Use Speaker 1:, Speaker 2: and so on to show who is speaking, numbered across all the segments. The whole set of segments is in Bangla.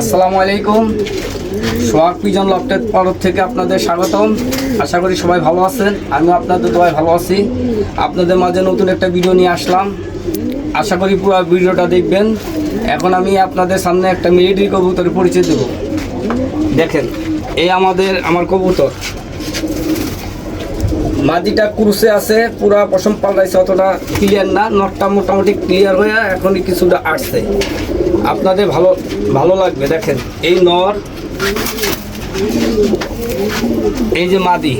Speaker 1: আসসালামু আলাইকুম। সোহাগ পিজন লফটের তরফ থেকে আপনাদের স্বাগতম। আশা করি সবাই ভালো আছেন, আমিও আপনাদের দোয়ায় ভালো আছি। আপনাদের মাঝে নতুন একটা ভিডিও নিয়ে আসলাম, আশা করি পুরো ভিডিওটা দেখবেন। এখন আমি আপনাদের সামনে একটা মিলিটারি কবুতরের পরিচয় দেব। দেখেন, এই আমার কবুতর মাদিটা ক্রুসে আছে, পুরা পশম পাল্টাইছে, অতটা ক্লিয়ার না, নটটা মোটামুটি ক্লিয়ার হয়ে এখনই কিছুটা আসছে, আপনাদের ভালো লাগবে। দেখেন এই নর, এই যে মাদি,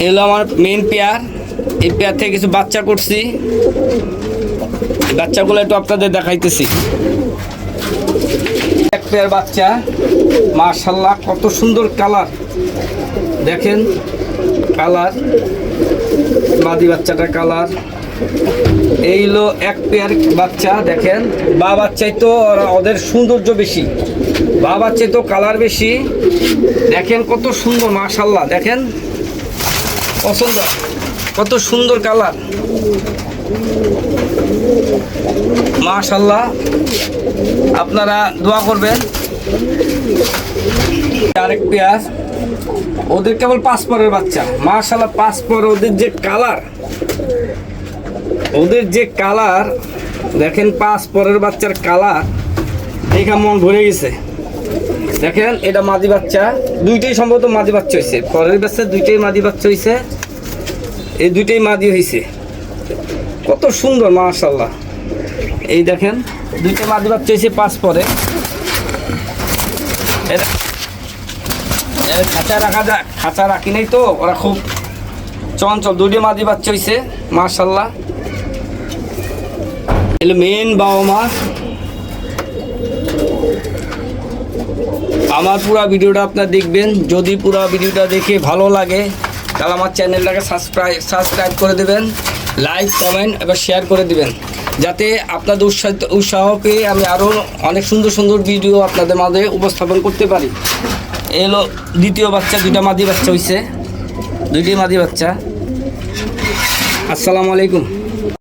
Speaker 1: এগুলো আমার মেন পেয়ার। এই পেয়ার থেকে কিছু বাচ্চা করছি, এই বাচ্চাগুলো একটু আপনাদের দেখাইতেছি। এক পেয়ার বাচ্চা, মাশাআল্লাহ কত সুন্দর কালার, দেখেন কালার, মাদি বাচ্চাটার কালার। এই হলো এক পেয়ার বাচ্চা। দেখেন বা বাচ্চাই তো ওদের সৌন্দর্য বেশি, বা বাচ্চাই তো কালার বেশি। দেখেন কত সুন্দর, মাশাআল্লাহ দেখেন পছন্দ, কত সুন্দর কালার, মাশাআল্লাহ। আপনারা দোয়া করবেন। আরেক পেয়ার, ওদের কেবল 5 পরের বাচ্চা, মাশাআল্লাহ 5 পর। ওদের যে কালার দেখেন, 5 পরের বাচ্চার কালার দেখে মন ভরে গেছে। দেখেন এটা মাদি বাচ্চা, দুইটাই সম্ভবত মাদি বাচ্চা হয়েছে, পরের বাচ্চা দুইটাই মাদি বাচ্চা হয়েছে, এই দুইটাই মাদি হয়েছে। কত সুন্দর, মাশাআল্লাহ। এই দেখেন দুইটা মাদি বাচ্চা হয়েছে 5 পরে। খাঁচা রাখি নাই তো, ওরা খুব চঞ্চল। দুইটা মাদি বাচ্চা হয়েছে, মাশাআল্লাহ। এগুলো মেন বাবা মা। আমার পুরো ভিডিওটা আপনারা দেখবেন। যদি পুরো ভিডিওটা দেখে ভালো লাগে তাহলে আমার চ্যানেলটাকে সাবস্ক্রাইব করে দেবেন, লাইক কমেন্ট এবং শেয়ার করে দেবেন, যাতে আপনাদের উৎসাহ পেয়ে আমি আরও অনেক সুন্দর সুন্দর ভিডিও আপনাদের মাঝে উপস্থাপন করতে পারি। এলো দ্বিতীয় বাচ্চা, দুইটা মাদি বাচ্চা হয়েছে, দুইটি মাদি বাচ্চা। আসসালামু আলাইকুম।